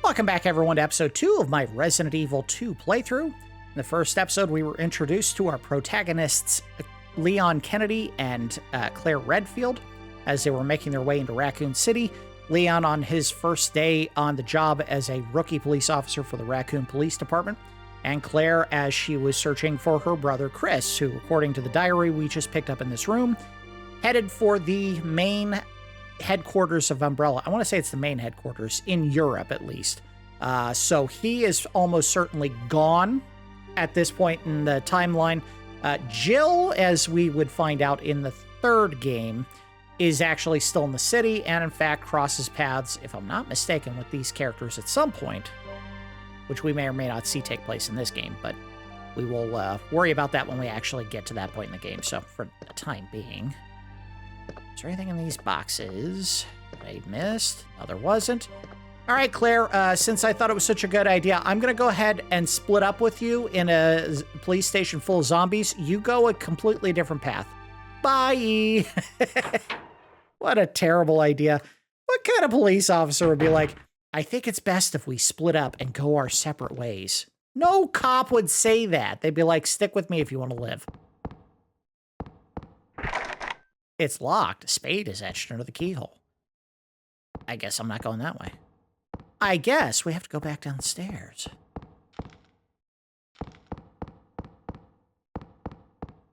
Welcome back, everyone, to episode 2 of my Resident Evil 2 playthrough. In the first episode, we were introduced to our protagonists, Leon Kennedy and Claire Redfield, as they were making their way into Raccoon City. Leon on his first day on the job as a rookie police officer for the Raccoon Police Department, and Claire as she was searching for her brother Chris, who, according to the diary we just picked up in this room, headed for the main headquarters of Umbrella. I want to say it's the main headquarters, in Europe at least. So he is almost certainly gone at this point in the timeline. Jill, as we would find out in the third game, is actually still in the city and in fact crosses paths, if I'm not mistaken, with these characters at some point, which we may or may not see take place in this game, but we will worry about that when we actually get to that point in the game. So for the time being, is there anything in these boxes that I missed? No, there wasn't. All right, Claire, since I thought it was such a good idea, I'm going to go ahead and split up with you in a police station full of zombies. You go a completely different path. Bye. What a terrible idea. What kind of police officer would be like, I think it's best if we split up and go our separate ways? No cop would say that. They'd be like, stick with me if you want to live. It's locked. A spade is etched into the keyhole. I guess I'm not going that way. I guess we have to go back downstairs.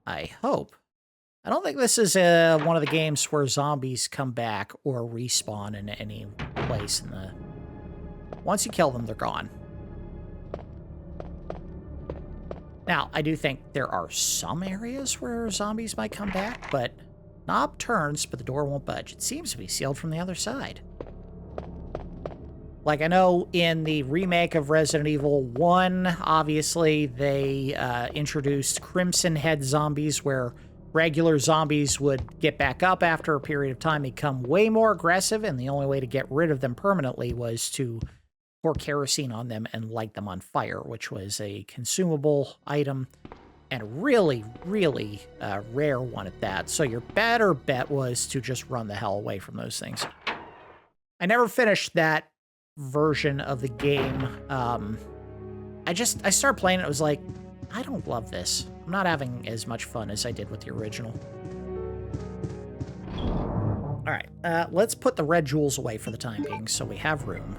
I hope. I don't think this is one of the games where zombies come back or respawn in any place in the... Once you kill them, they're gone. Now, I do think there are some areas where zombies might come back, but knob turns, but the door won't budge. It seems to be sealed from the other side. Like, I know in the remake of Resident Evil 1, obviously, they introduced Crimson Head zombies, where regular zombies would get back up after a period of time, become way more aggressive, and the only way to get rid of them permanently was to pour kerosene on them and light them on fire, which was a consumable item, and a really, really rare one at that. So your better bet was to just run the hell away from those things. I never finished that version of the game. I started playing it, I was like, I don't love this. I'm not having as much fun as I did with the original. All right, let's put the red jewels away for the time being so we have room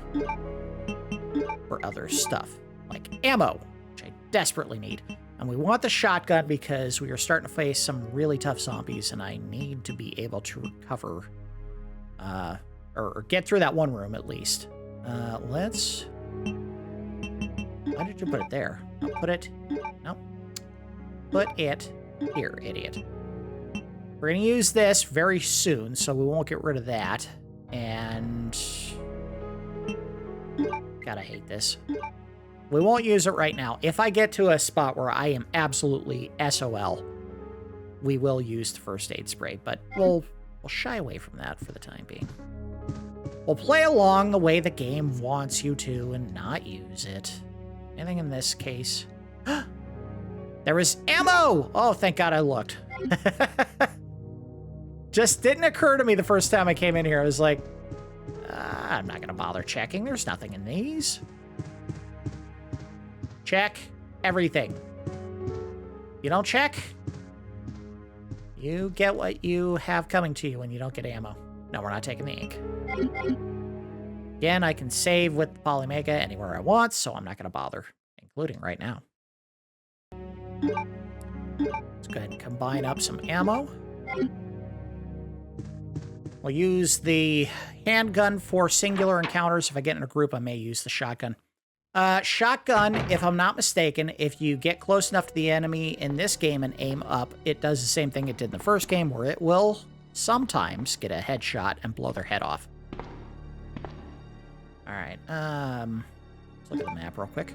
for other stuff, like ammo, which I desperately need. And we want the shotgun because we are starting to face some really tough zombies, and I need to be able to recover, or get through that one room at least. Let's... Why did you put it there? No, put it... No. Put it here, idiot. We're going to use this very soon, so we won't get rid of that. And... God, I hate this. We won't use it right now. If I get to a spot where I am absolutely SOL, we will use the first aid spray, but we'll shy away from that for the time being. We'll play along the way the game wants you to and not use it. Anything in this case? There is ammo! Oh, thank God I looked. Just didn't occur to me the first time I came in here. I was like, I'm not going to bother checking. There's nothing in these. Check everything. You don't check, you get what you have coming to you when you don't get ammo. No, we're not taking the ink. Again, I can save with the Polymega anywhere I want, so I'm not going to bother, including right now. Let's go ahead and combine up some ammo. We'll use the handgun for singular encounters. If I get in a group, I may use the shotgun. Shotgun, if I'm not mistaken, if you get close enough to the enemy in this game and aim up, it does the same thing it did in the first game, where it will sometimes get a headshot and blow their head off. All right, let's look at the map real quick.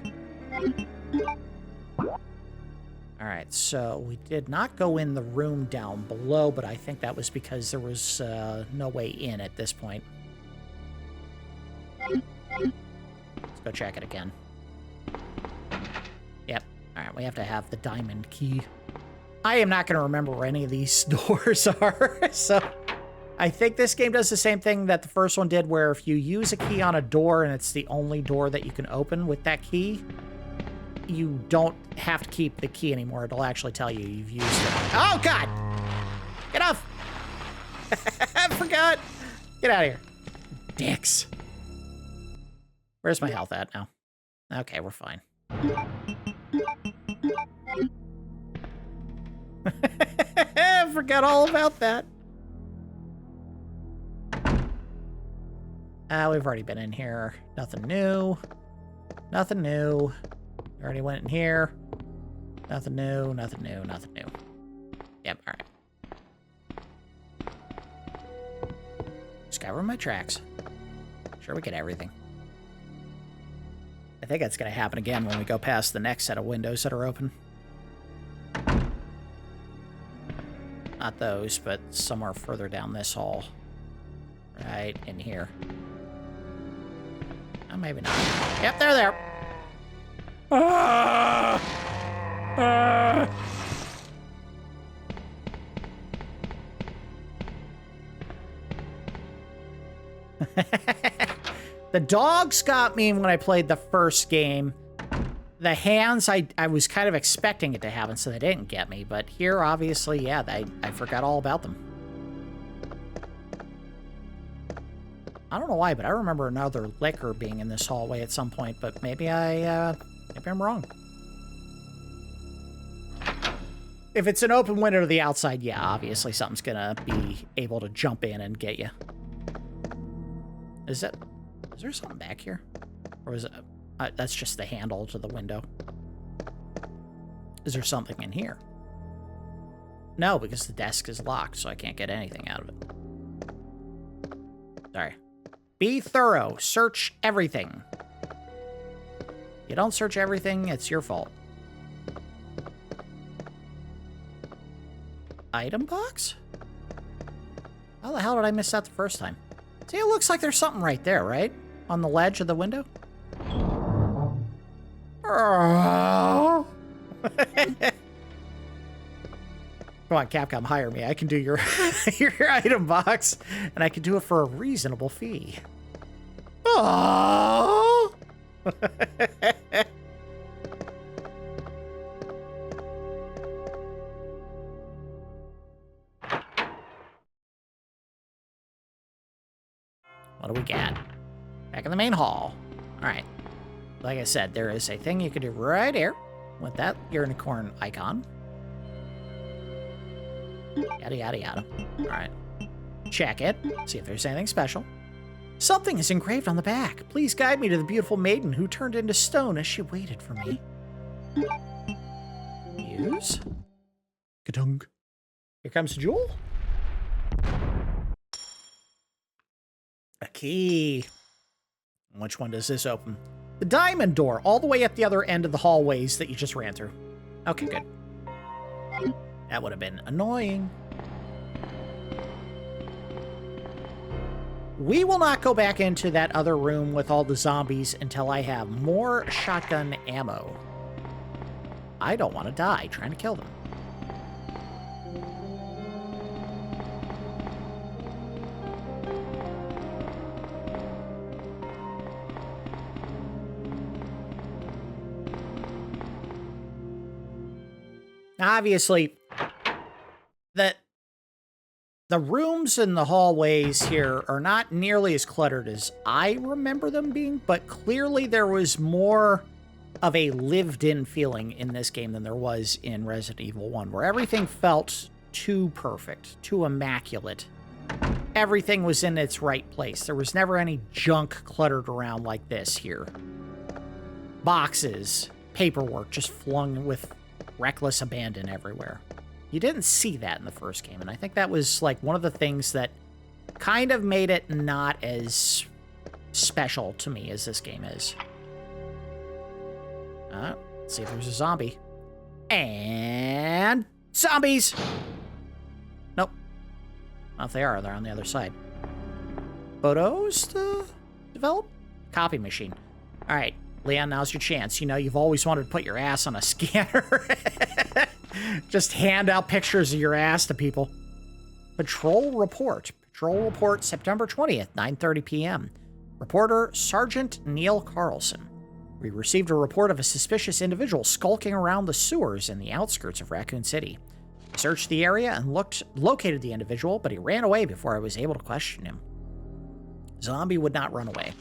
All right, so we did not go in the room down below, but I think that was because there was no way in at this point. Let's go check it again. Yep. All right, we have to have the diamond key. I am not going to remember where any of these doors are, so I think this game does the same thing that the first one did, where if you use a key on a door and it's the only door that you can open with that key, you don't have to keep the key anymore. It'll actually tell you you've used it. Oh, God! Get off! I forgot! Get out of here. Dicks. Where's my health at now? Okay, we're fine. I forgot all about that. We've already been in here. Nothing new. Nothing new. Already went in here. Nothing new, nothing new, nothing new. Yep, alright. Just cover my tracks. Sure we get everything. I think that's going to happen again when we go past the next set of windows that are open. Not those, but somewhere further down this hall. Right in here. Oh, maybe not. Yep, they're there. The dogs got me when I played the first game. The hands, I was kind of expecting it to happen, so they didn't get me. But here, obviously, yeah, I forgot all about them. I don't know why, but I remember another liquor being in this hallway at some point. But maybe I'm wrong. If it's an open window to the outside, yeah, obviously something's gonna be able to jump in and get you. Is there something back here? Or is it... that's just the handle to the window. Is there something in here? No, because the desk is locked, so I can't get anything out of it. Sorry. Be thorough. Search everything. You don't search everything, it's your fault. Item box? How the hell did I miss that the first time? See, it looks like there's something right there, right? On the ledge of the window? Oh. Come on, Capcom, hire me. I can do your your item box, and I can do it for a reasonable fee. Oh. What do we got? Back in the main hall. All right. Like I said, there is a thing you can do right here with that unicorn icon. Yada, yada, yada. All right. Check it. See if there's anything special. Something is engraved on the back. Please guide me to the beautiful maiden who turned into stone as she waited for me. Use. Ka-dunk. Here comes the jewel. A key. Which one does this open? The diamond door, all the way at the other end of the hallways that you just ran through. Okay, good. That would have been annoying. We will not go back into that other room with all the zombies until I have more shotgun ammo. I don't want to die trying to kill them. Obviously, the rooms and the hallways here are not nearly as cluttered as I remember them being, but clearly there was more of a lived-in feeling in this game than there was in Resident Evil 1, where everything felt too perfect, too immaculate. Everything was in its right place. There was never any junk cluttered around like this here. Boxes, paperwork just flung with reckless abandon everywhere. You didn't see that in the first game, and I think that was like one of the things that kind of made it not as special to me as this game is. Let's see if there's a zombie. And zombies! Nope. Well, if they are, they're on the other side. Photos to develop? Copy machine. All right, Leon, now's your chance. You know, you've always wanted to put your ass on a scanner. Just hand out pictures of your ass to people. Patrol report. Patrol report, September 20th, 9:30 p.m. Reporter Sergeant Neil Carlson. We received a report of a suspicious individual skulking around the sewers in the outskirts of Raccoon City. I searched the area and located the individual, but he ran away before I was able to question him. Zombie would not run away.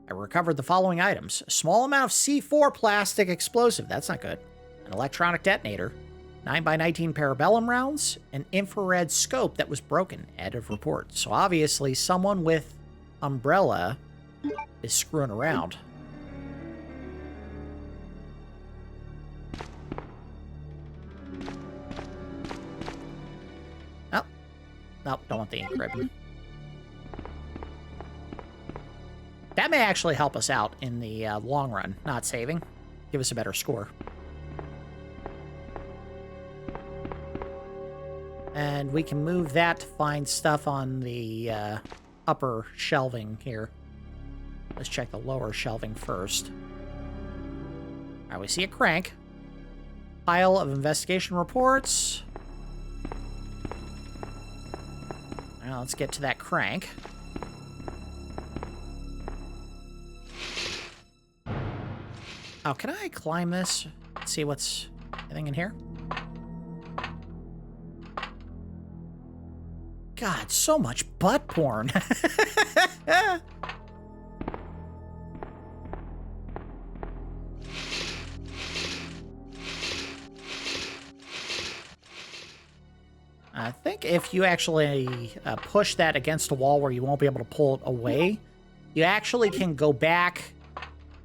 I recovered the following items. A small amount of C4 plastic explosive, that's not good. An electronic detonator, 9x19 parabellum rounds, an infrared scope that was broken. End of report. So obviously someone with umbrella is screwing around. Oh. Nope, don't want the ink ribbon. That may actually help us out in the long run, not saving. Give us a better score. And we can move that to find stuff on the upper shelving here. Let's check the lower shelving first. All right, we see a crank. Pile of investigation reports. Now let's get to that crank. Oh, can I climb this? See what's anything in here? God, so much butt porn. I think if you actually push that against a wall where you won't be able to pull it away, you actually can go back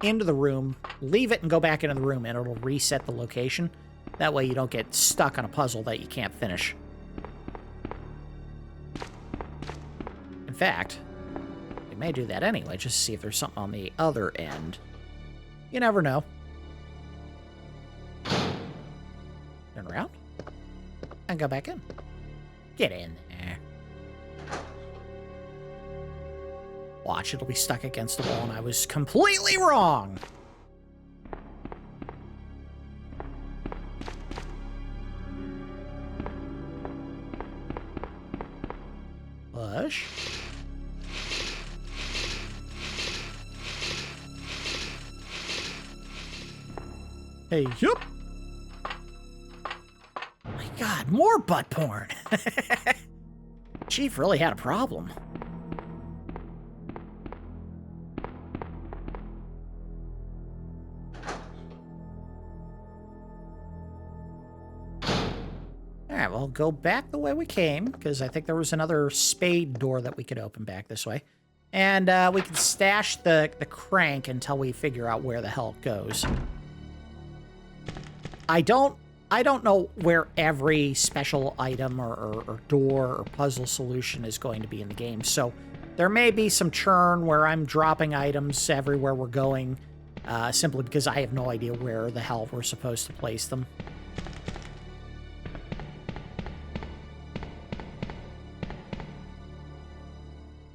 into the room, leave it and go back into the room, and it'll reset the location. That way you don't get stuck on a puzzle that you can't finish. In fact, we may do that anyway, just to see if there's something on the other end. You never know. Turn around. And go back in. Get in there. Watch, it'll be stuck against the wall, and I was completely wrong! Push. Hey, yup! My God, more butt porn! Chief really had a problem. Alright, well, go back the way we came, because I think there was another spade door that we could open back this way. And we can stash the crank until we figure out where the hell it goes. I don't know where every special item or door or puzzle solution is going to be in the game, so there may be some churn where I'm dropping items everywhere we're going, simply because I have no idea where the hell we're supposed to place them.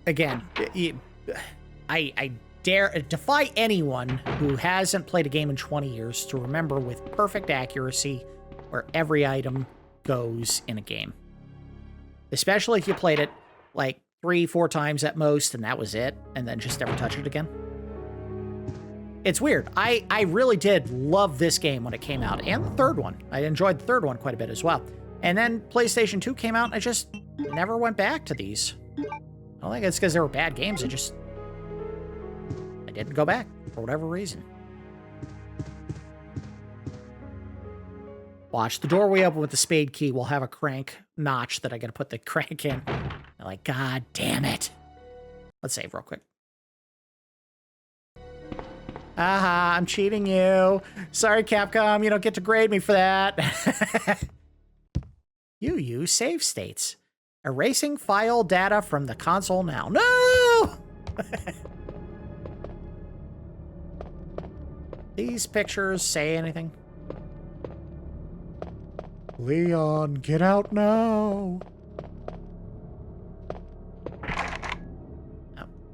Again, I defy anyone who hasn't played a game in 20 years to remember with perfect accuracy where every item goes in a game. Especially if you played it like 3-4 times at most and that was it, and then just never touch it again. It's weird. I really did love this game when it came out, and the third one. I enjoyed the third one quite a bit as well. And then PlayStation 2 came out, and I just never went back to these. I don't think it's because they were bad games, I didn't go back for whatever reason. Watch, the door we open with the spade key will have a crank notch that I gotta put the crank in. I'm like, God damn it. Let's save real quick. Aha, I'm cheating you. Sorry, Capcom, you don't get to grade me for that. You use save states. Erasing file data from the console now. No! These pictures say anything? Leon, get out now.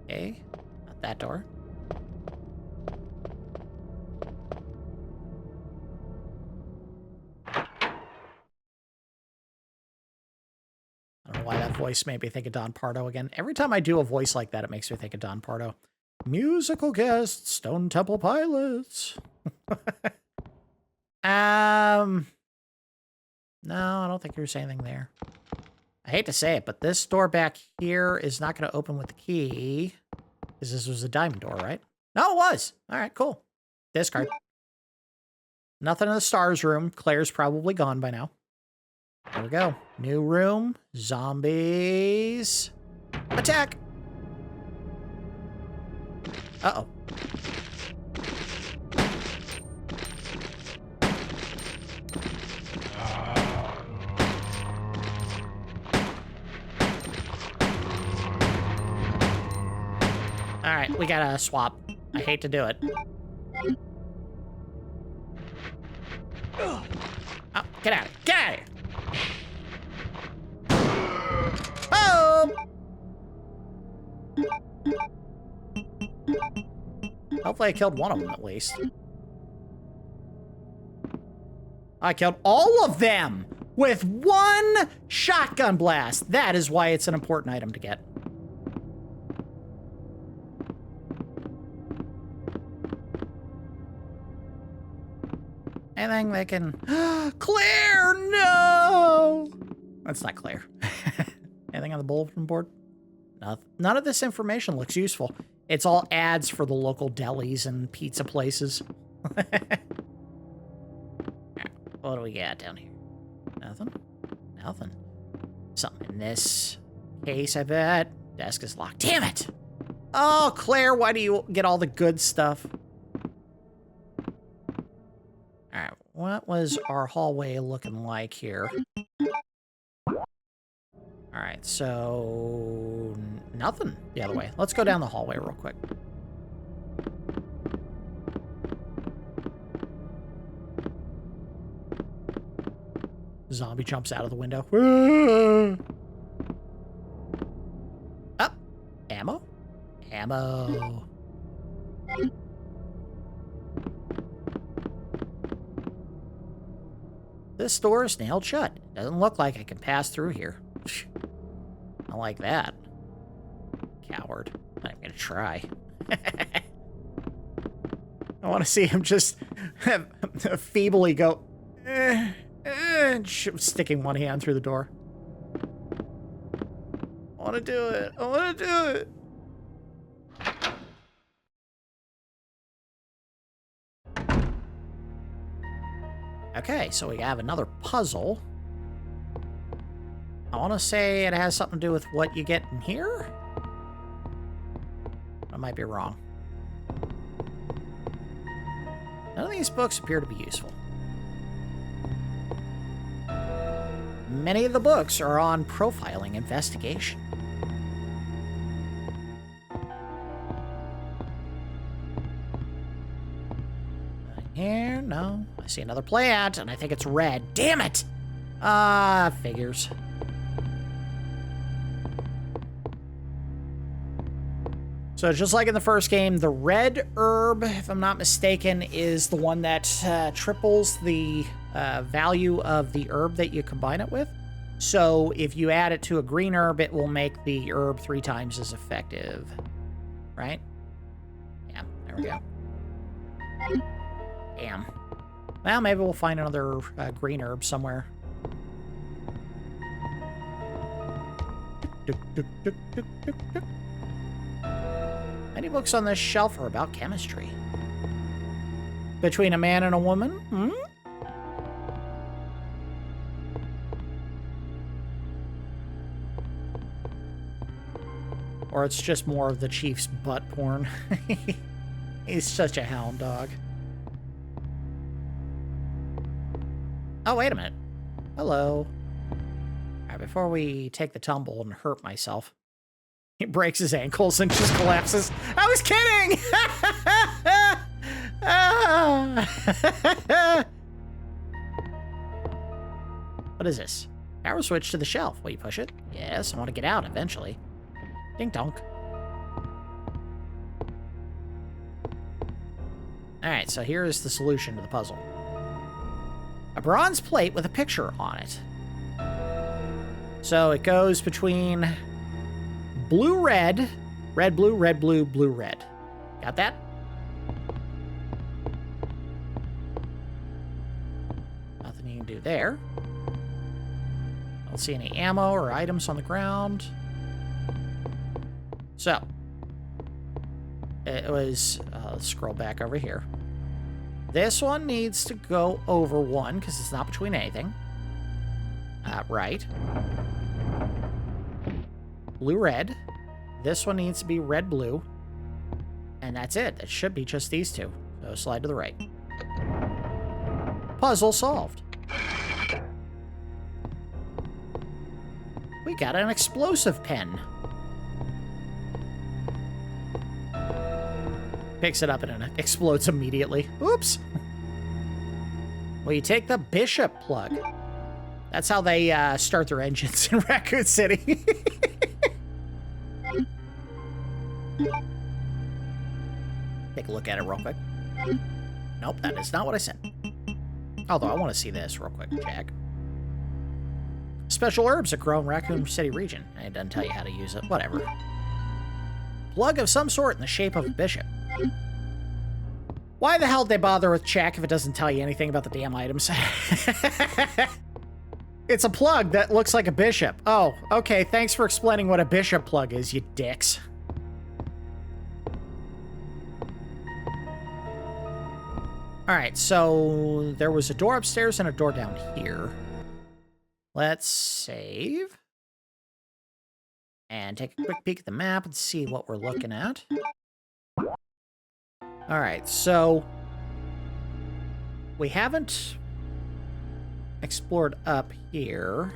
Okay, not that door. I don't know why that voice made me think of Don Pardo again. Every time I do a voice like that, it makes me think of Don Pardo. Musical guests, Stone Temple Pilots. No, I don't think there's anything there. I hate to say it, but this door back here is not going to open with the key. Because this was a diamond door, right? No, it was. All right, cool. Discard. Nothing in the S.T.A.R.S room. Claire's probably gone by now. There we go. New room. Zombies. Attack! Uh-oh. All right, we gotta swap. I hate to do it. Oh, get out of here. Get out of here. Oh! Hopefully I killed one of them at least. I killed all of them with one shotgun blast. That is why it's an important item to get. Anything they can... Claire, no! That's not Claire. Anything on the bulletin board? Nothing. None of this information looks useful. It's all ads for the local delis and pizza places. What do we got down here? Nothing? Nothing. Something in this case, I bet. Desk is locked. Damn it! Oh, Claire, why do you get all the good stuff? Alright, what was our hallway looking like here? Alright, so... nothing the other way. Let's go down the hallway real quick. Zombie jumps out of the window. Up! Ammo? Ammo. This door is nailed shut. Doesn't look like I can pass through here. I like that. Coward. I'm gonna try. I want to see him just feebly go, sticking one hand through the door. I want to do it. I want to do it. Okay, so we have another puzzle. I want to say it has something to do with what you get in here? I might be wrong. None of these books appear to be useful. Many of the books are on profiling investigation. Here, no. I see another plant, and I think it's red. Damn it! Figures. So just like in the first game, the red herb, if I'm not mistaken, is the one that triples the value of the herb that you combine it with. So if you add it to a green herb, it will make the herb 3 times as effective. Right? Yeah, there we go. Damn. Well, maybe we'll find another green herb somewhere. Many books on this shelf are about chemistry. Between a man and a woman? Hmm? Or it's just more of the chief's butt porn. He's such a hound dog. Oh, wait a minute. Hello. All right, before we take the tumble and hurt myself. He breaks his ankles and just collapses. I was kidding! What is this? Power switch to the shelf. Will you push it? Yes, I want to get out eventually. Ding donk. Alright, so here is the solution to the puzzle. A bronze plate with a picture on it. So it goes between blue, red, red, blue, red, blue, blue, red. Got that? Nothing you can do there. I don't see any ammo or items on the ground. So, it was, let's scroll back over here. This one needs to go over 1 because it's not between anything. Right. Blue, red. This one needs to be red, blue. And that's it. It should be just these two. So slide to the right. Puzzle solved. We got an explosive pen. Picks it up and it explodes immediately. Oops. Well, you take the bishop plug. That's how they start their engines in Raccoon City. Take a look at it real quick. Nope, that is not what I said. Although I want to see this real quick, Jack. Special herbs that grow in Raccoon City region. It doesn't tell you how to use it. Whatever. Plug of some sort in the shape of a bishop. Why the hell did they bother with check if it doesn't tell you anything about the damn items? It's a plug that looks like a bishop. Oh, okay. Thanks for explaining what a bishop plug is, you dicks. Alright, so there was a door upstairs and a door down here. Let's save. And take a quick peek at the map and see what we're looking at. Alright, so we haven't explored up here.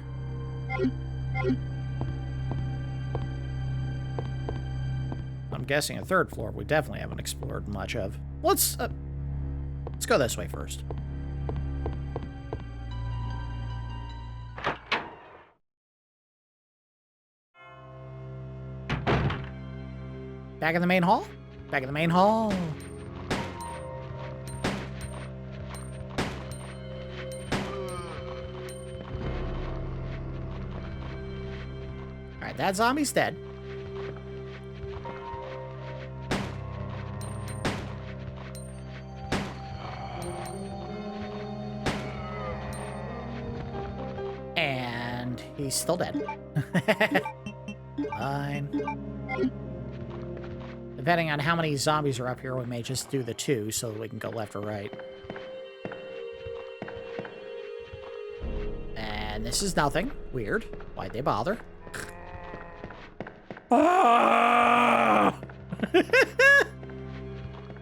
I'm guessing a third floor we definitely haven't explored much of. Let's go this way first. Back in the main hall? Back in the main hall. Alright, that zombie's dead. And he's still dead. Fine. Depending on how many zombies are up here, we may just do the 2 so that we can go left or right. And this is nothing. Weird. Why'd they bother?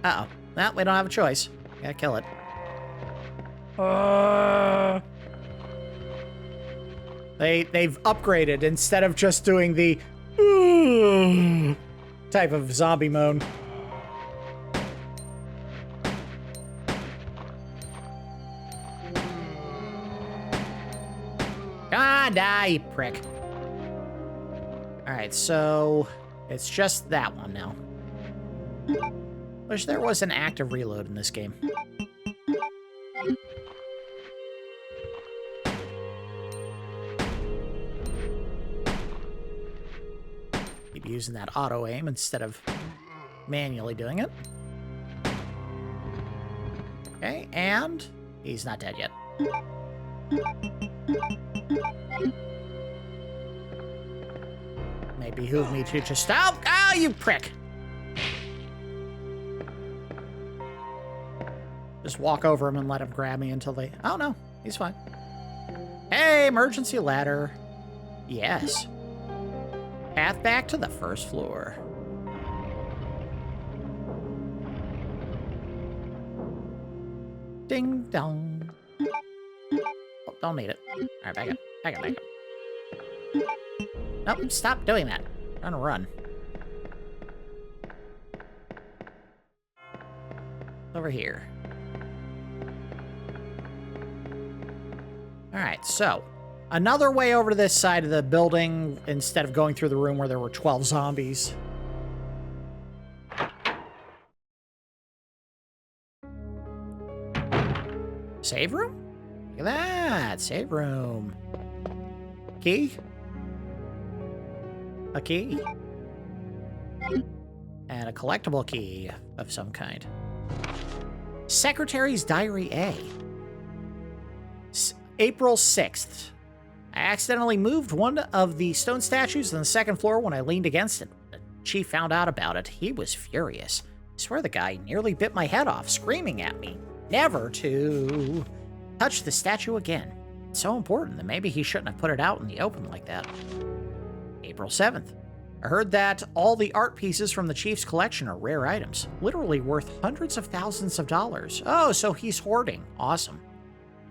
Uh-oh. Well, we don't have a choice. Gotta kill it. They've upgraded instead of just doing the type of zombie moan. Ah, die, you prick. Alright, so it's just that one now. Wish there was an active reload in this game. Keep using that auto aim instead of manually doing it. Okay, and he's not dead yet. May behoove me to just stop. Oh, you prick! Just walk over him and let him grab me until they... Oh, no. He's fine. Hey, emergency ladder. Yes. Path back to the first floor. Ding dong. Oh, don't need it. Alright, back up. Back up, back up. Nope, stop doing that. Trying to run. Over here. Alright, so another way over to this side of the building instead of going through the room where there were 12 zombies. Save room? Look at that. Save room. Key? A key. And a collectible key of some kind. Secretary's Diary A. April 6th. I accidentally moved one of the stone statues on the second floor when I leaned against it. The chief found out about it. He was furious. I swear the guy nearly bit my head off, screaming at me never to touch the statue again. It's so important that maybe he shouldn't have put it out in the open like that. April 7th. I heard that all the art pieces from the chief's collection are rare items, literally worth hundreds of thousands of dollars. Oh, so he's hoarding. Awesome.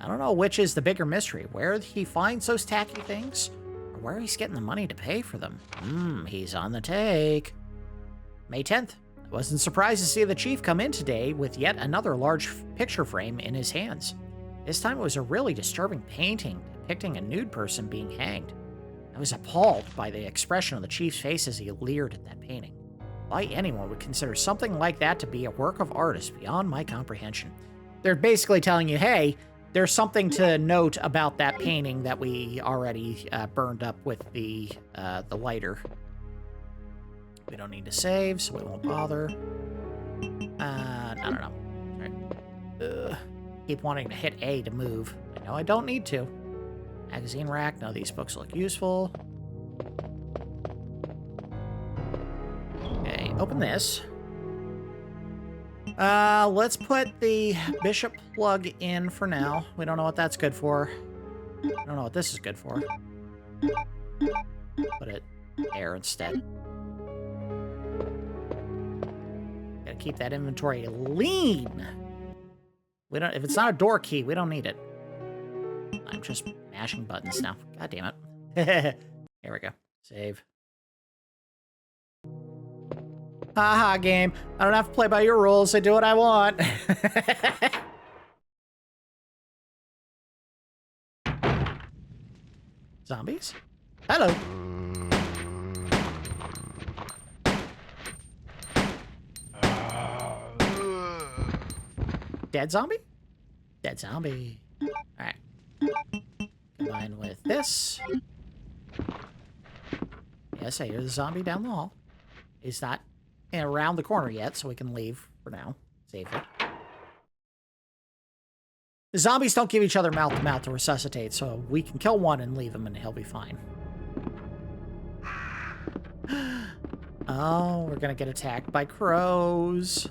I don't know which is the bigger mystery, where he finds those tacky things, or where he's getting the money to pay for them. He's on the take. May 10th. I wasn't surprised to see the chief come in today with yet another large picture frame in his hands. This time it was a really disturbing painting depicting a nude person being hanged. I was appalled by the expression of the chief's face as he leered at that painting. Why anyone would consider something like that to be a work of art is beyond my comprehension. They're basically telling you, hey, there's something to note about that painting that we already burned up with the lighter. We don't need to save, so we won't bother. No. Right. Keep wanting to hit A to move. I know I don't need to. Magazine rack. No, these books look useful. Okay, open this. Let's put the bishop plug in for now. We don't know what that's good for. I don't know what this is good for. Put it there instead. Gotta keep that inventory lean. We don't. If it's not a door key, we don't need it. I'm just mashing buttons now. God damn it. Here we go. Save. Haha, game. I don't have to play by your rules. I do what I want. Zombies? Hello. Dead zombie? Dead zombie. Alright. Combine with this. Yes, I hear the zombie down the hall. He's not around the corner yet, so we can leave for now. Safely. The zombies don't give each other mouth-to-mouth to resuscitate, so we can kill one and leave him and he'll be fine. Oh, we're gonna get attacked by crows.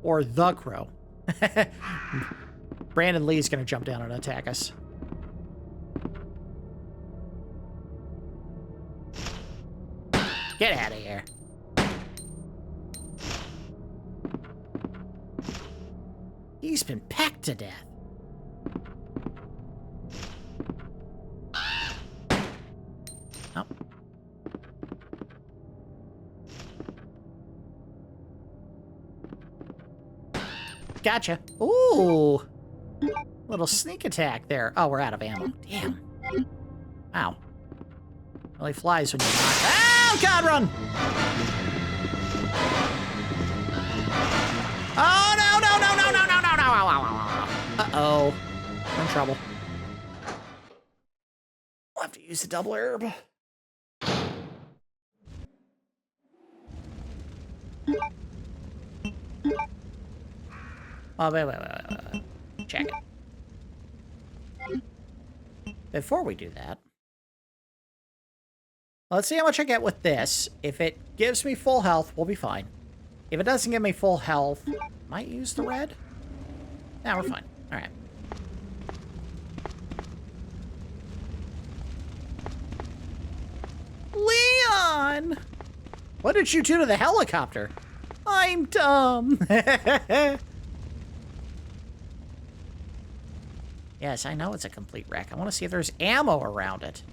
Or the crow. Brandon Lee's gonna jump down and attack us. Get out of here. He's been pecked to death. Oh. Gotcha. Ooh. Little sneak attack there. Oh, we're out of ammo. Damn. Wow. Really flies when you're not. Oh, God, run! Oh, no, no, no, no, no, no, no, no. Uh-oh. We're in trouble. We'll have to use the double herb. Oh, wait. Check it. Before we do that, let's see how much I get with this. If it gives me full health, we'll be fine. If it doesn't give me full health, might use the red? Nah, we're fine. Alright. Leon! What did you do to the helicopter? I'm dumb. Yes, I know it's a complete wreck. I want to see if there's ammo around it.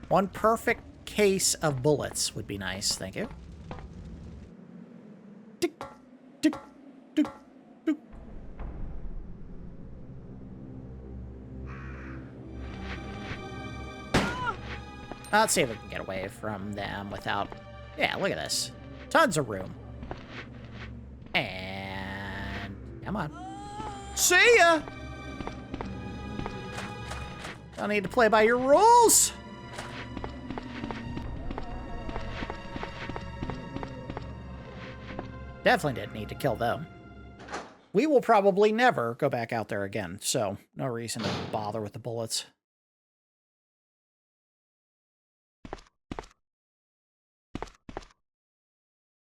One perfect case of bullets would be nice. Thank you. Tick, tick, tick, tick. Let's see if we can get away from them without... Yeah, look at this. Tons of room. And... Come on. See ya! Don't need to play by your rules. Definitely didn't need to kill them. We will probably never go back out there again, so no reason to bother with the bullets.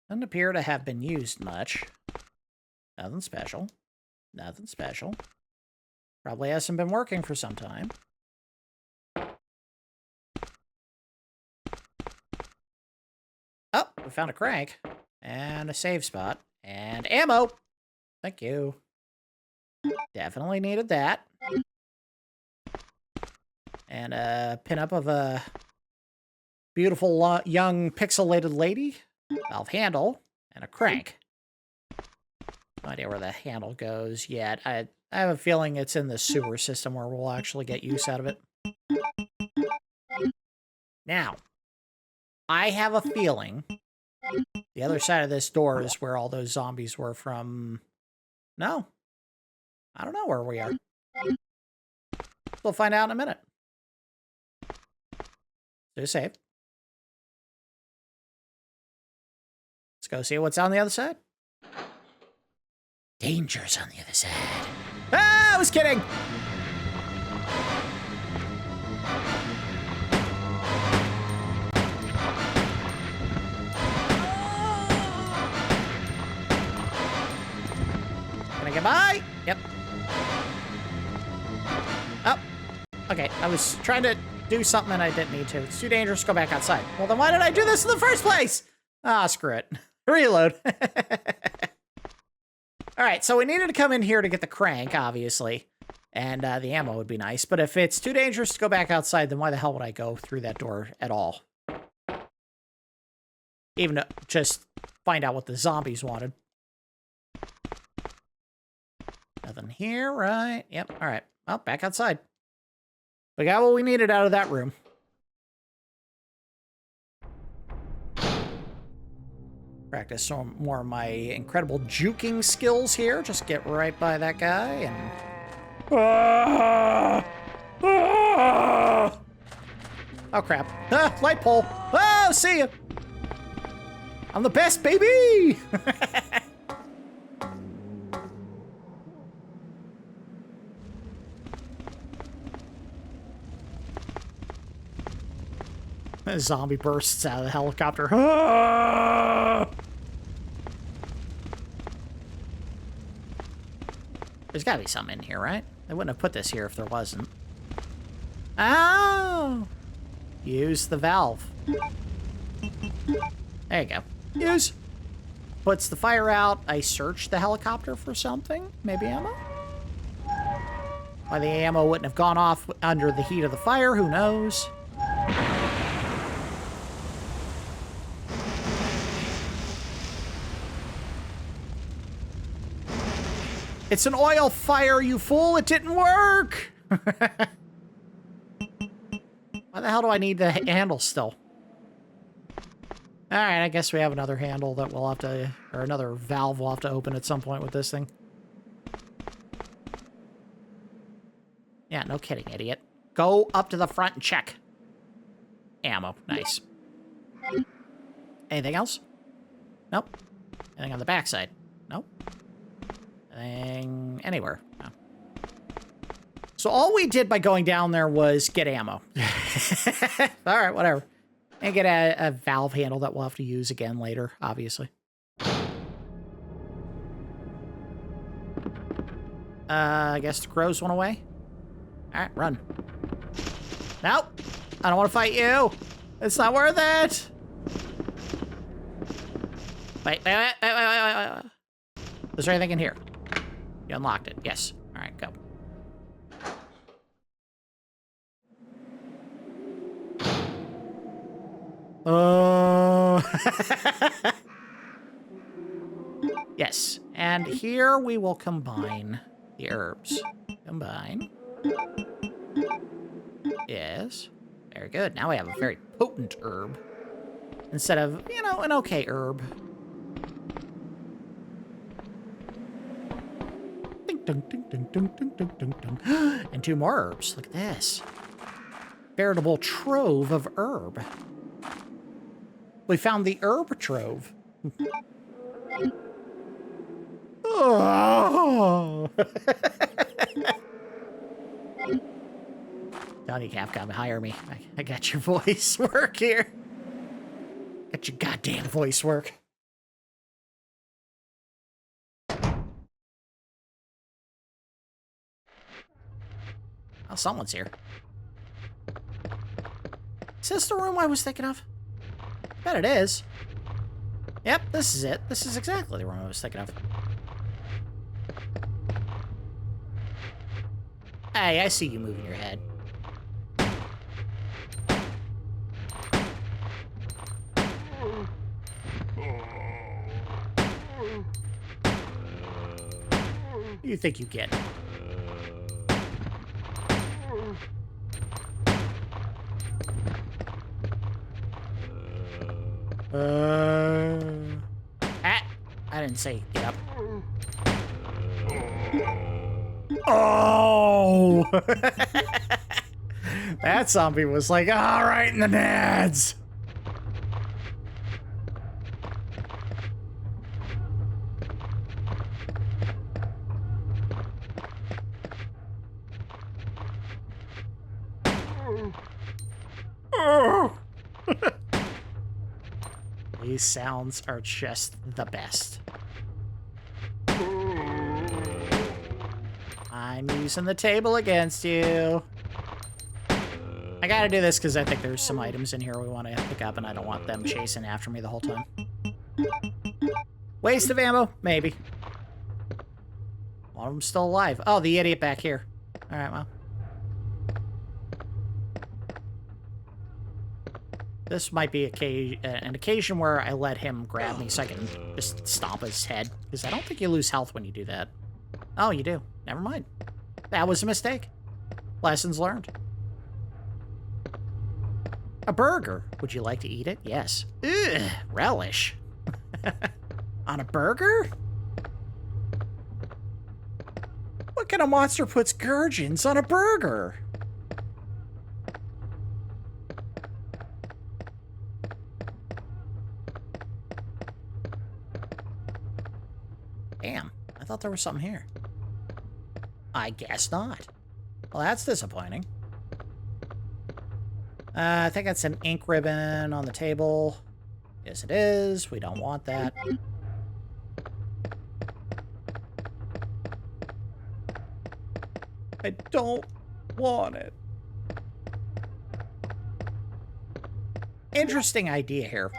Doesn't appear to have been used much. Nothing special. Nothing special. Probably hasn't been working for some time. Oh, we found a crank. And a save spot. And ammo! Thank you. Definitely needed that. And a pinup of a beautiful young pixelated lady. Valve handle. And a crank. No idea where the handle goes yet. I have a feeling it's in the sewer system where we'll actually get use out of it. Now, I have a feeling the other side of this door is where all those zombies were from. No. I don't know where we are. We'll find out in a minute. Do save. Let's go see what's on the other side. Danger's on the other side. Ah, I was kidding! Can I get by? Yep. Oh. Okay, I was trying to do something and I didn't need to. It's too dangerous to go back outside. Well, then why did I do this in the first place? Ah, screw it. Reload. All right, so we needed to come in here to get the crank, obviously. And the ammo would be nice. But if it's too dangerous to go back outside, then why the hell would I go through that door at all? Even to just find out what the zombies wanted. Nothing here, right? Yep, all right. Well, back outside. We got what we needed out of that room. Practice some more of my incredible juking skills here. Just get right by that guy and... Oh, crap. Ah, light pole. Oh, see ya. I'm the best, baby! A zombie bursts out of the helicopter. Ah! There's gotta be something in here, right? They wouldn't have put this here if there wasn't. Oh! Use the valve. There you go. Use. Puts the fire out. I searched the helicopter for something. Maybe ammo? Why the ammo wouldn't have gone off under the heat of the fire, who knows? It's an oil fire, you fool! It didn't work! Why the hell do I need the handle still? Alright, I guess we have another handle that we'll have to... Or another valve we'll have to open at some point with this thing. Yeah, no kidding, idiot. Go up to the front and check. Ammo. Nice. Anything else? Nope. Anything on the backside? Nope. Anything anywhere? No. So all we did by going down there was get ammo. Alright, whatever. And get a valve handle that we'll have to use again later, obviously. I guess the crows went away. Alright, run. Nope! I don't want to fight you! It's not worth it! Wait. Is there anything in here? You unlocked it. Yes. Alright, go. Yes. And here we will combine the herbs. Combine. Yes. Very good. Now we have a very potent herb. Instead of, you know, an okay herb. Ding, ding, ding, ding, ding, ding, ding, ding, ding. And 2 more herbs. Look at this. Veritable trove of herb. We found the herb trove. Oh. Johnny Capcom, hire me. I got your voice work here. Got your goddamn voice work. Oh, someone's here. Is this the room I was thinking of? Bet it is. Yep, this is it. This is exactly the room I was thinking of. Hey, I see you moving your head. You think you get? I didn't say get up. Oh! That zombie was like, all right in the nads. These sounds are just the best. I'm using the table against you. I gotta do this because I think there's some items in here we want to pick up, and I don't want them chasing after me the whole time. Waste of ammo? Maybe. One of them's still alive. Oh, the idiot back here. Alright, well. This might be an occasion where I let him grab me so I can just stomp his head. Because I don't think you lose health when you do that. Oh, you do. Never mind. That was a mistake. Lessons learned. A burger. Would you like to eat it? Yes. Ugh, relish. On a burger? What kind of monster puts gherkins on a burger? Damn, I thought there was something here. I guess not. Well, that's disappointing. I think that's an ink ribbon on the table. Yes, it is. We don't want that. I don't want it. Interesting idea here.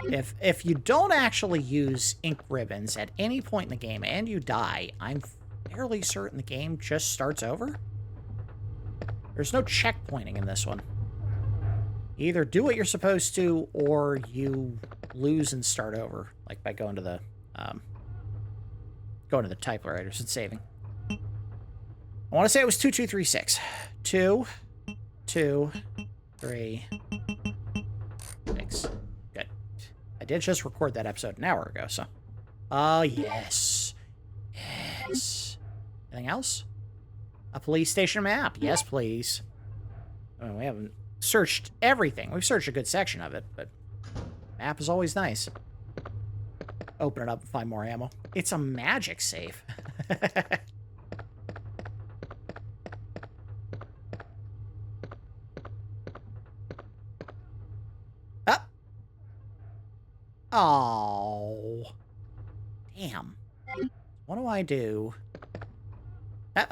If you don't actually use ink ribbons at any point in the game and you die, I'm fairly certain the game just starts over. There's no checkpointing in this one. You either do what you're supposed to, or you lose and start over, like by going to the typewriters and saving. I want to say it was 2236. 2, 2, 3, 6. Good. I did just record that episode an hour ago, so. Oh, yes. Yes. Anything else? A police station map. Yes, please. I mean, we haven't searched everything. We've searched a good section of it, but map is always nice. Open it up and find more ammo. It's a magic safe. Up. Oh. Damn. What do I do? That's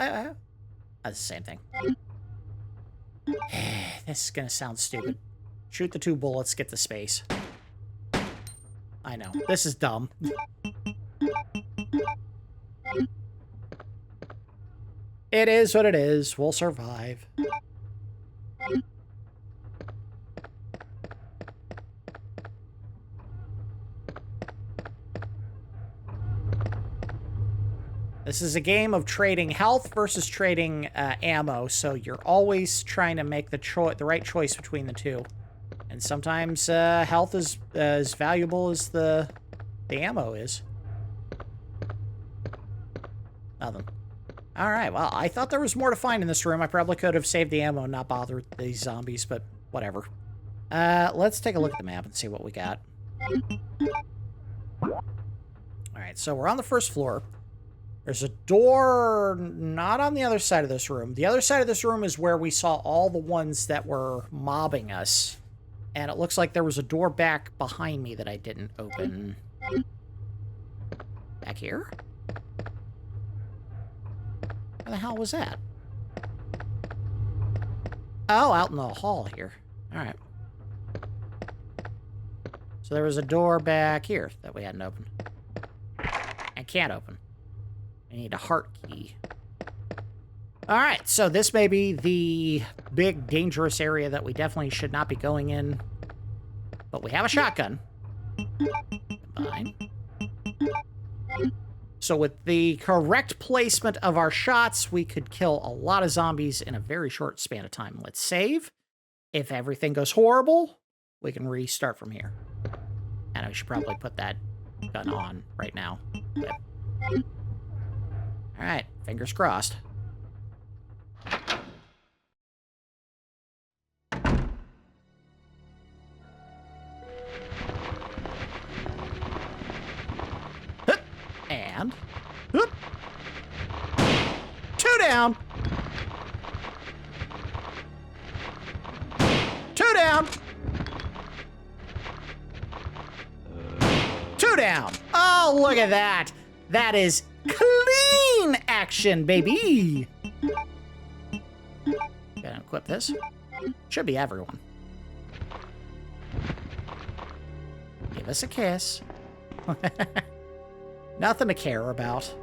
the same thing. This is gonna sound stupid. Shoot the 2 bullets, get the space. I know. This is dumb. It is what it is. We'll survive. This is a game of trading health versus trading ammo, so you're always trying to make the right choice between the two. And sometimes health is as valuable as the ammo is. Nothing. Alright, well, I thought there was more to find in this room. I probably could have saved the ammo and not bothered these zombies, but whatever. Let's take a look at the map and see what we got. Alright, so we're on the first floor. There's a door not on the other side of this room. The other side of this room is where we saw all the ones that were mobbing us. And it looks like there was a door back behind me that I didn't open. Back here? Where the hell was that? Oh, out in the hall here. Alright. So there was a door back here that we hadn't opened. I can't open. I need a heart key. Alright, so this may be the big, dangerous area that we definitely should not be going in. But we have a shotgun. Combine. So with the correct placement of our shots, we could kill a lot of zombies in a very short span of time. Let's save. If everything goes horrible, we can restart from here. And I should probably put that gun on right now. Alright, fingers crossed. And... Whoop. 2 down! 2 down! 2 down! Oh, look at that! That is clean action, baby! Gotta equip this. Should be everyone. Give us a kiss. Nothing to care about.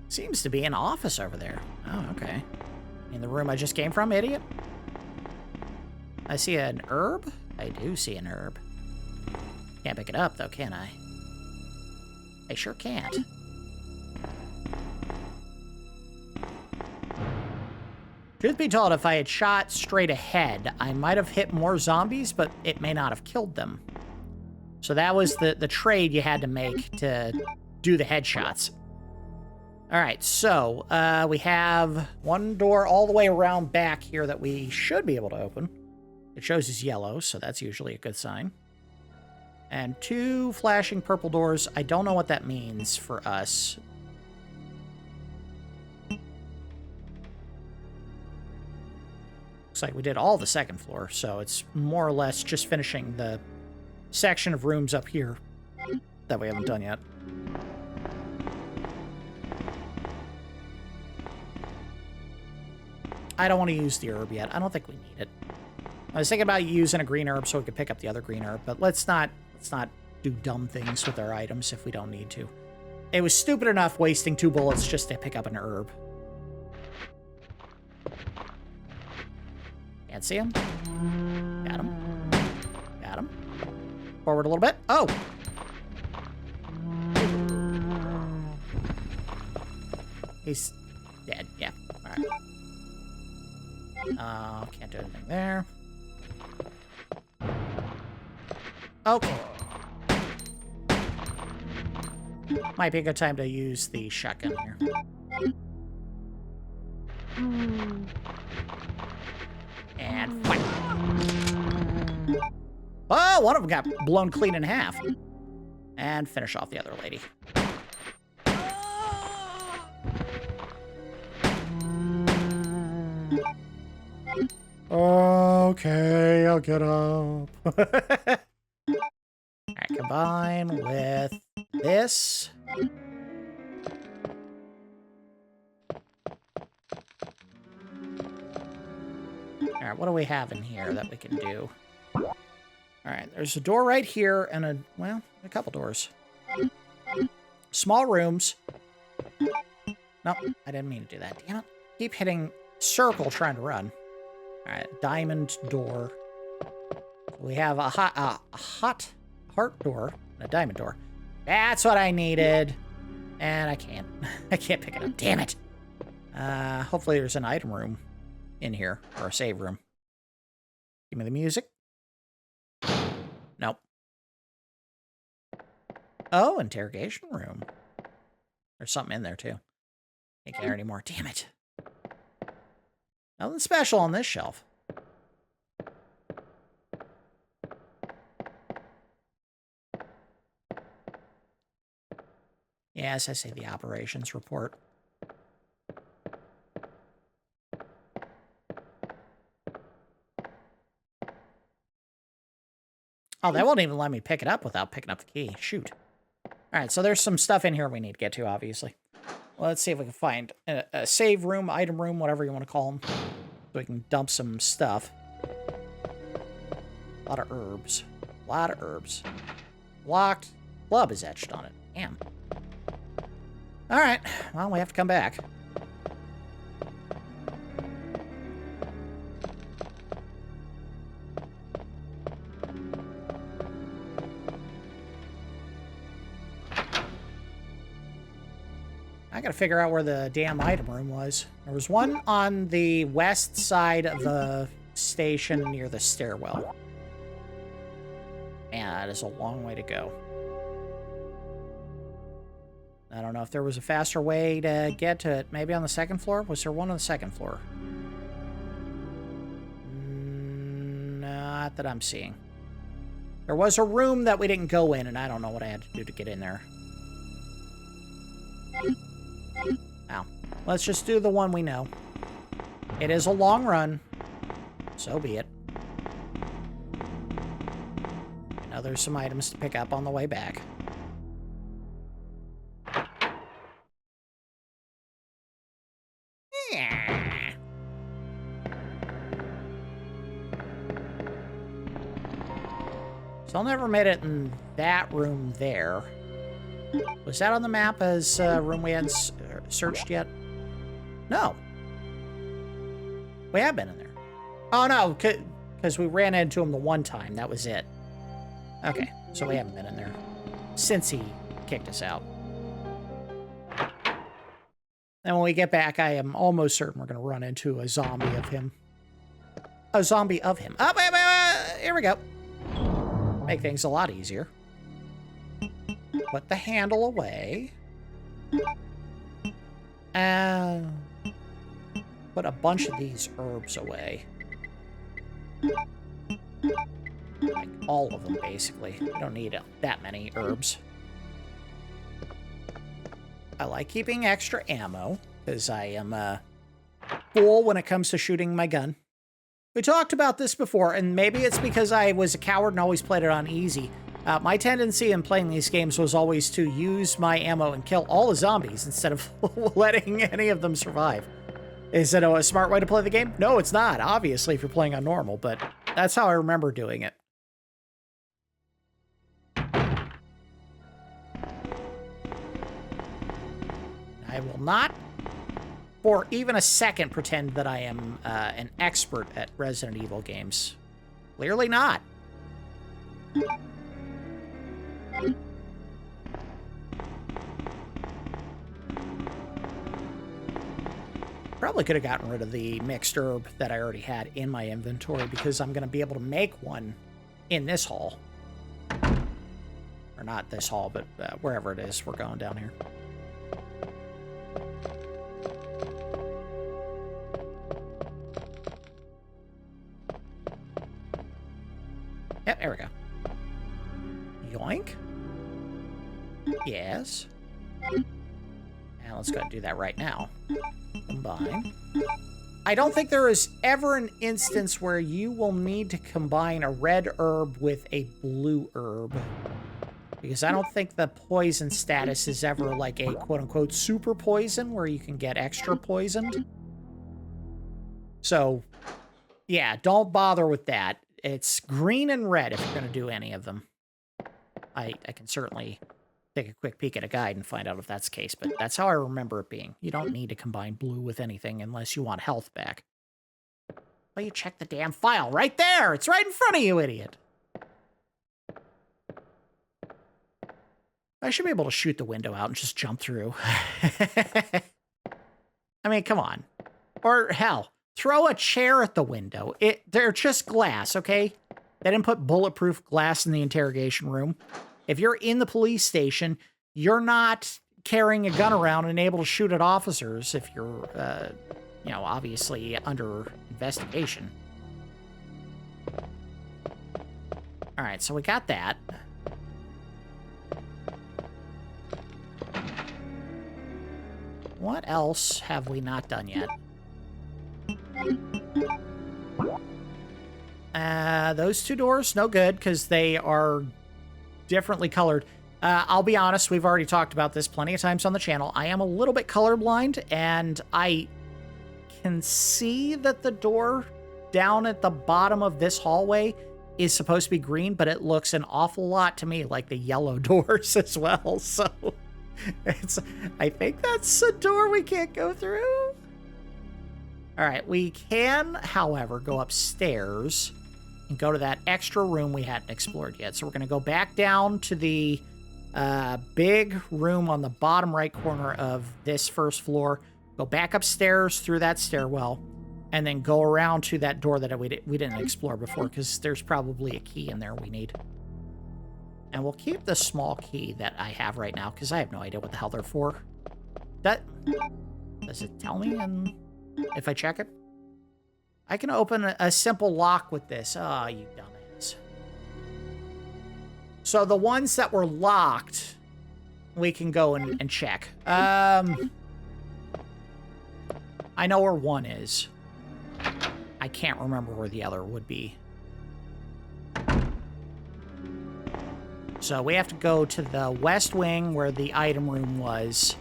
Seems to be an office over there. Oh, okay. In the room I just came from, idiot? I see an herb? I do see an herb. Can't pick it up, though, can I? I sure can't. Truth be told, if I had shot straight ahead, I might have hit more zombies, but it may not have killed them. So that was the trade you had to make to do the headshots. Alright, so we have one door all the way around back here that we should be able to open. It shows as yellow, so that's usually a good sign. And 2 flashing purple doors. I don't know what that means for us. Looks like we did all the second floor, so it's more or less just finishing the section of rooms up here that we haven't done yet. I don't want to use the herb yet. I don't think we need it. I was thinking about using a green herb so we could pick up the other green herb, but let's not do dumb things with our items if we don't need to. It was stupid enough wasting 2 bullets just to pick up an herb. Can't see him. Got him. Got him. Forward a little bit. Oh! He's dead. Yeah. Alright. Can't do anything there. Okay. Might be a good time to use the shotgun here. And fight. Oh, one of them got blown clean in half. And finish off the other lady. Okay, I'll get up. Alright, combine with this. Alright, what do we have in here that we can do? Alright, there's a door right here and a couple doors. Small rooms. Nope, I didn't mean to do that. Damn it. Keep hitting circle trying to run. Alright, diamond door. We have a hot heart door and a diamond door. That's what I needed. And I can't. I can't pick it up. Damn it. Hopefully there's an item room in here, or a save room. Give me the music. Nope. Oh, interrogation room. There's something in there, too. Can't get there anymore. Damn it. Nothing special on this shelf. Yes, I say the operations report. Oh, that won't even let me pick it up without picking up the key. Shoot. All right, so there's some stuff in here we need to get to, obviously. Well, let's see if we can find a save room, item room, whatever you want to call them. So we can dump some stuff. A lot of herbs. A lot of herbs. Locked. Club is etched on it. Damn. All right. Well, we have to come back. I gotta figure out where the damn item room was. There was one on the west side of the station near the stairwell. Man, that is a long way to go. I don't know if there was a faster way to get to it. Maybe on the second floor? Was there one on the second floor? Not that I'm seeing. There was a room that we didn't go in, and I don't know what I had to do to get in there. Now, let's just do the one we know. It is a long run. So be it. I know there's some items to pick up on the way back. Yeah. So I never made it in that room there. Was that on the map as a room we hadn't searched yet? No. We have been in there. Oh, no, because we ran into him the one time. That was it. Okay, so we haven't been in there since he kicked us out. And when we get back, I am almost certain we're going to run into a zombie of him. A zombie of him. Oh, wait, here we go. Make things a lot easier. Put the handle away. And put a bunch of these herbs away. Like all of them, basically. I don't need that many herbs. I like keeping extra ammo, because I am full when it comes to shooting my gun. We talked about this before, and maybe it's because I was a coward and always played it on easy. My tendency in playing these games was always to use my ammo and kill all the zombies instead of letting any of them survive. Is it a smart way to play the game? No, it's not, obviously, if you're playing on normal, but that's how I remember doing it. I will not, for even a second, pretend that I am an expert at Resident Evil games. Clearly not. Probably could have gotten rid of the mixed herb that I already had in my inventory because I'm going to be able to make one in this hall. Or not this hall, but wherever it is we're going down here. Yep, there we go. Yoink. Yes. And let's go ahead and do that right now. Combine. I don't think there is ever an instance where you will need to combine a red herb with a blue herb. Because I don't think the poison status is ever like a quote-unquote super poison where you can get extra poisoned. So, yeah, don't bother with that. It's green and red if you're going to do any of them. I can certainly take a quick peek at a guide and find out if that's the case, but that's how I remember it being. You don't need to combine blue with anything unless you want health back. Well, you check the damn file right there! It's right in front of you, idiot! I should be able to shoot the window out and just jump through. I mean, come on. Or, hell, throw a chair at the window. They're just glass, okay? They didn't put bulletproof glass in the interrogation room. If you're in the police station, you're not carrying a gun around and able to shoot at officers if you're you know, obviously under investigation. Alright, so we got that. What else have we not done yet? Those two doors, no good, because they are differently colored. I'll be honest, we've already talked about this plenty of times on the channel. I am a little bit colorblind, and I can see that the door down at the bottom of this hallway is supposed to be green, but it looks an awful lot to me like the yellow doors as well, so I think that's a door we can't go through. All right, we can, however, go upstairs and go to that extra room we hadn't explored yet. So we're going to go back down to the big room on the bottom right corner of this first floor, go back upstairs through that stairwell, and then go around to that door that we didn't explore before, because there's probably a key in there we need. And we'll keep the small key that I have right now, because I have no idea what the hell they're for. Does it tell me if I check it? I can open a simple lock with this. Oh, you dumbass. So the ones that were locked, we can go and check. I know where one is. I can't remember where the other would be. So we have to go to the west wing where the item room was,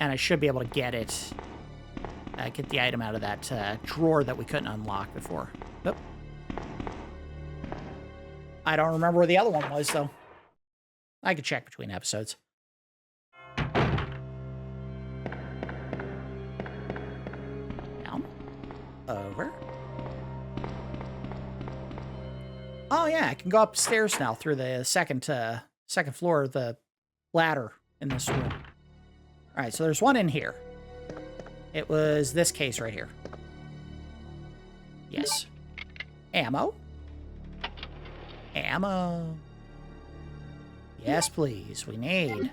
and I should be able to get it. Get the item out of that drawer that we couldn't unlock before. Oop. I don't remember where the other one was, though. I could check between episodes. Down. Over. Oh, yeah, I can go upstairs now through the second floor of the ladder in this room. All right, so there's one in here. It was this case right here. Yes. Ammo. Ammo. Yes, please. We need.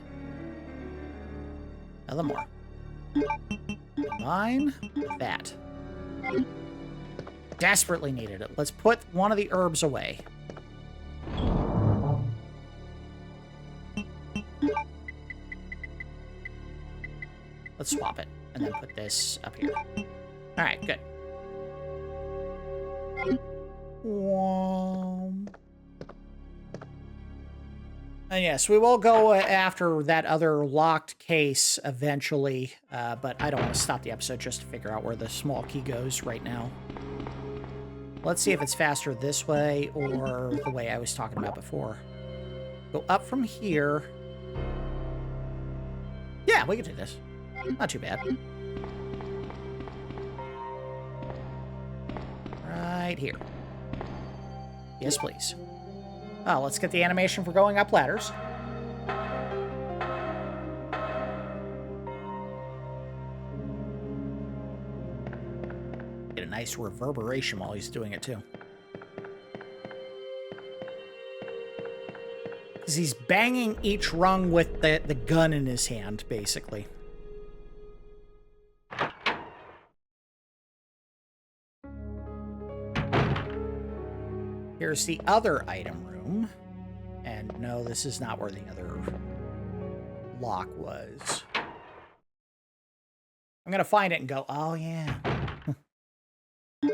Another more. Combine with that. Desperately needed it. Let's put one of the herbs away. Let's swap it. And then put this up here. Alright, good. And yes, we will go after that other locked case eventually, but I don't want to stop the episode just to figure out where the small key goes right now. Let's see if it's faster this way or the way I was talking about before. Go up from here. Yeah, we can do this. Not too bad. Right here. Yes, please. Oh, let's get the animation for going up ladders. Get a nice reverberation while he's doing it, too. Because he's banging each rung with the gun in his hand, basically. Here's the other item room. And no, this is not where the other lock was. I'm going to find it and go, oh, yeah. All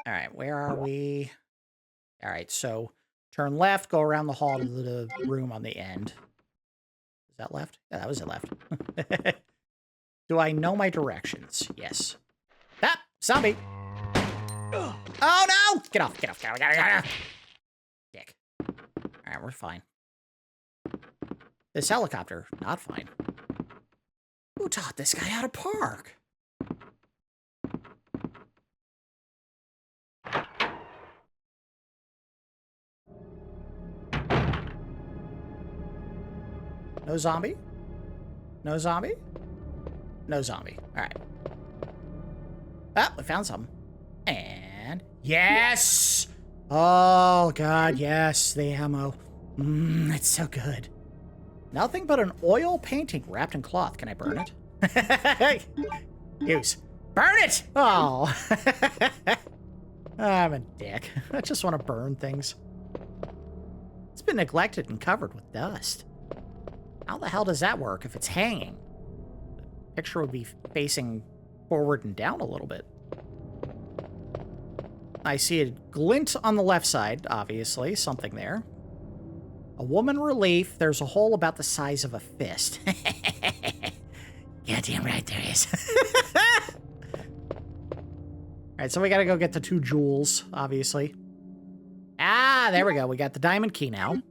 right, where are we? All right, so turn left, go around the hall to the room on the end. Is that left? Yeah, that was it left. Do I know my directions? Yes. Ah, zombie! Oh, no! Get off, get off, get off, get off. Dick. All right, we're fine. This helicopter, not fine. Who taught this guy how to park? No zombie? No zombie? No zombie. All right. Ah, we found something. And yes! Oh, God, yes, the ammo. It's so good. Nothing but an oil painting wrapped in cloth. Can I burn it? Use. Burn it! Oh. I'm a dick. I just want to burn things. It's been neglected and covered with dust. How the hell does that work if it's hanging? The picture would be facing forward and down a little bit. I see a glint on the left side, obviously. Something there. A woman relief. There's a hole about the size of a fist. Goddamn right there is. Alright, so we gotta go get the 2 jewels, obviously. Ah, there we go. We got the diamond key now.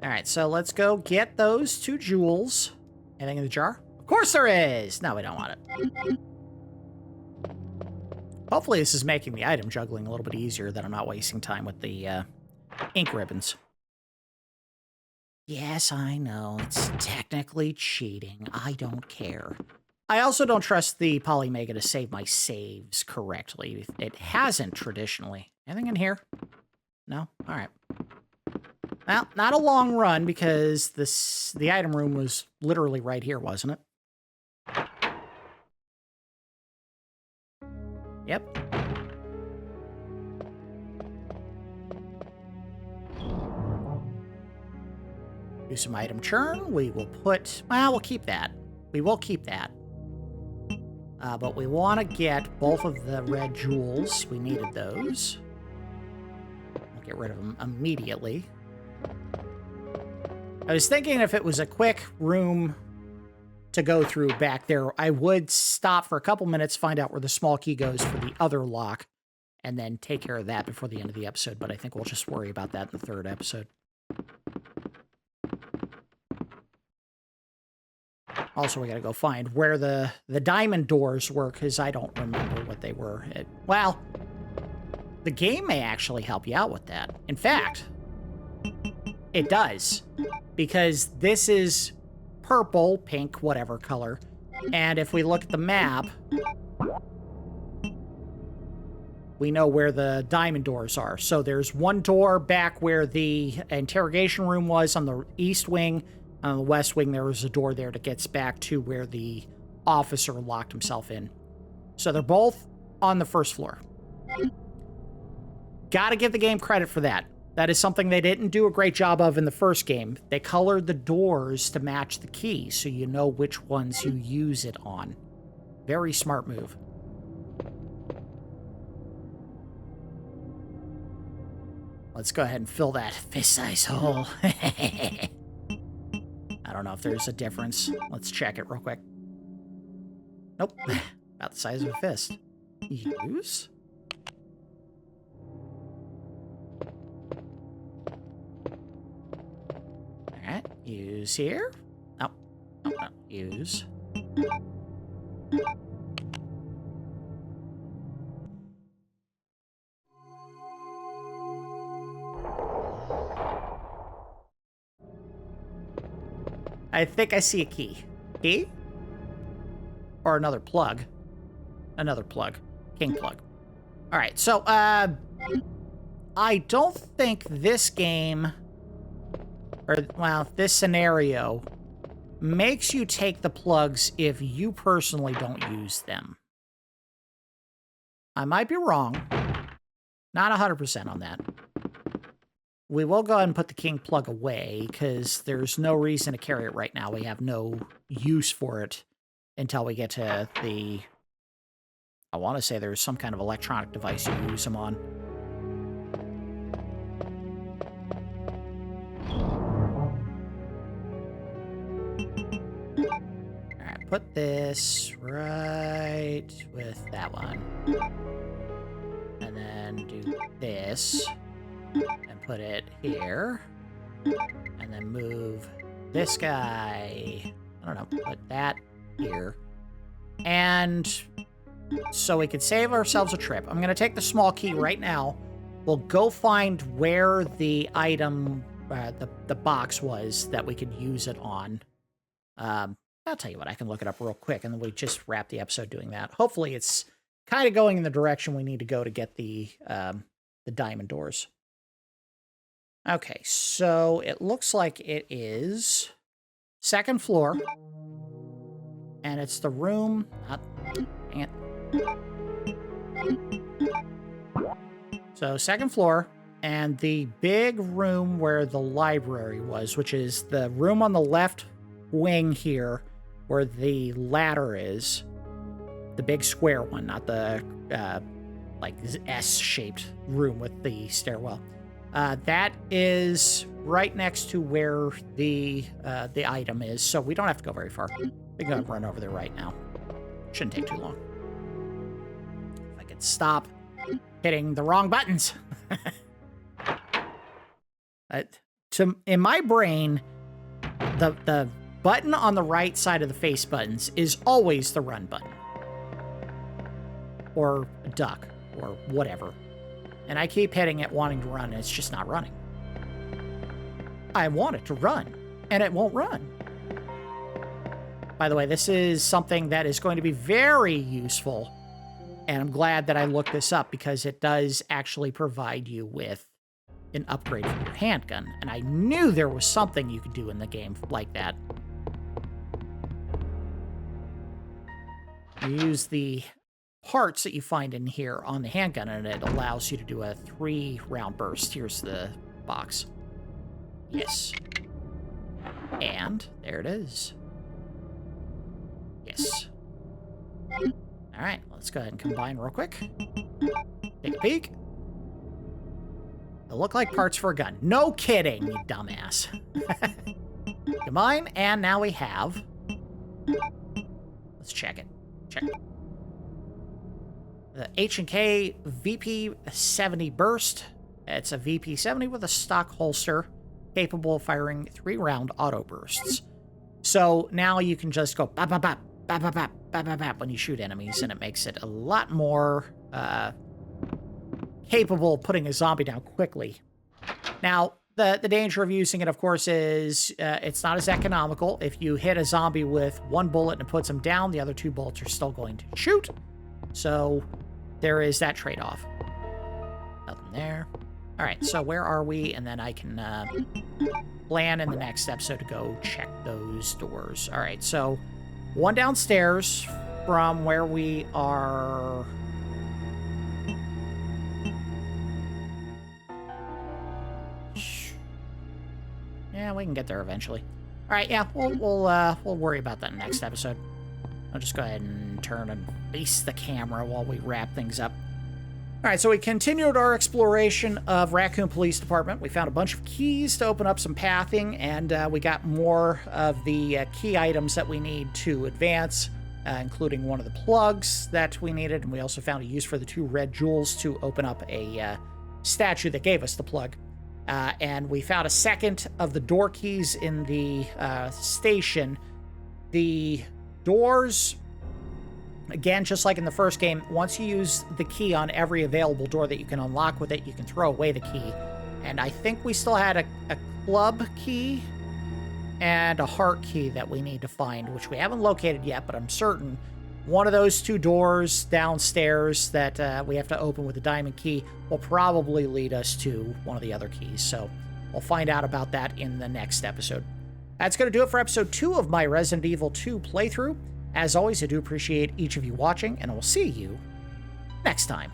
Alright, so let's go get those 2 jewels. Anything in the jar? Of course there is! No, we don't want it. Hopefully this is making the item juggling a little bit easier, that I'm not wasting time with the ink ribbons. Yes, I know. It's technically cheating. I don't care. I also don't trust the Polymega to save my saves correctly. It hasn't traditionally. Anything in here? No? Alright. Well, not a long run, because the item room was literally right here, wasn't it? Yep. Do some item churn. We will put... Well, we'll keep that. We will keep that. But we want to get both of the red jewels. We needed those. We'll get rid of them immediately. I was thinking if it was a quick room to go through back there, I would stop for a couple minutes, find out where the small key goes for the other lock, and then take care of that before the end of the episode. But I think we'll just worry about that in the 3rd episode. Also, we gotta go find where the diamond doors were, because I don't remember what they were. Well, the game may actually help you out with that. In fact, it does. Because this is purple, pink, whatever color. And if we look at the map, we know where the diamond doors are. So there's one door back where the interrogation room was on the east wing. On the west wing, there was a door there that gets back to where the officer locked himself in. So they're both on the 1st floor. Gotta give the game credit for that. That is something they didn't do a great job of in the 1st game. They colored the doors to match the key, so you know which ones you use it on. Very smart move. Let's go ahead and fill that fist-size hole. I don't know if there's a difference. Let's check it real quick. Nope. About the size of a fist. Use? Alright. Use here. Oh. Oh, no. Use. I think I see a key. Key? Or another plug. Another plug. King plug. Alright, so, I don't think this game, or, well, this scenario makes you take the plugs if you personally don't use them. I might be wrong. Not 100% on that. We will go ahead and put the king plug away, because there's no reason to carry it right now. We have no use for it until we get to the... I want to say there's some kind of electronic device you use them on. Alright, put this right with that one. And then do this. And put it here. And then move this guy. I don't know, put that here. And so we can save ourselves a trip. I'm going to take the small key right now. We'll go find where the item, the box was that we could use it on. I'll tell you what, I can look it up real quick, and then we just wrap the episode doing that. Hopefully it's kind of going in the direction we need to go to get the diamond doors. Okay, so it looks like it is 2nd floor. and it's the room... dang it. So, second floor, and the big room where the library was, which is the room on the left wing here, where the ladder is. The big square one, not the, like, S-shaped room with the stairwell. That is right next to where the item is, so we don't have to go very far. We can run over there right now. Shouldn't take too long. If I could stop hitting the wrong buttons. In my brain, the button on the right side of the face buttons is always the run button. Or duck, or whatever. And I keep hitting it wanting to run, and it's just not running. I want it to run, and it won't run. By the way, this is something that is going to be very useful, and I'm glad that I looked this up because it does actually provide you with an upgrade for your handgun, and I knew there was something you could do in the game like that. You use the parts that you find in here on the handgun, and it allows you to do a 3-round burst. Here's the box. Yes. And there it is. Yes. All right, let's go ahead and combine real quick. Take a peek. They look like parts for a gun. No kidding, you dumbass. Combine, and now we have... Let's check it. Check it. The H&K VP-70 Burst. It's a VP-70 with a stock holster, capable of firing 3-round auto bursts. So now you can just go bap, bap, bap, bap, bap, bap, bap, bap, bap when you shoot enemies, and it makes it a lot more capable of putting a zombie down quickly. Now, the danger of using it, of course, is it's not as economical. If you hit a zombie with 1 bullet and it puts him down, the other 2 bullets are still going to shoot. So there is that trade-off. Nothing there. All right, so where are we? And then I can plan in the next episode to go check those doors. All right, so 1 downstairs from where we are... Yeah, we can get there eventually. All right, yeah, we'll worry about that next episode. I'll just go ahead and turn and face the camera while we wrap things up. All right, so we continued our exploration of Raccoon Police Department. We found a bunch of keys to open up some pathing, and we got more of the key items that we need to advance, including one of the plugs that we needed, and we also found a use for the 2 red jewels to open up a statue that gave us the plug. And we found a second of the door keys in the station. The doors, again, just like in the first game, once you use the key on every available door that you can unlock with it, you can throw away the key. And I think we still had a club key and a heart key that we need to find, which we haven't located yet, but I'm certain one of those 2 doors downstairs that we have to open with a diamond key will probably lead us to one of the other keys. So we'll find out about that in the next episode. That's going to do it for episode 2 of my Resident Evil 2 playthrough. As always, I do appreciate each of you watching, and I will see you next time.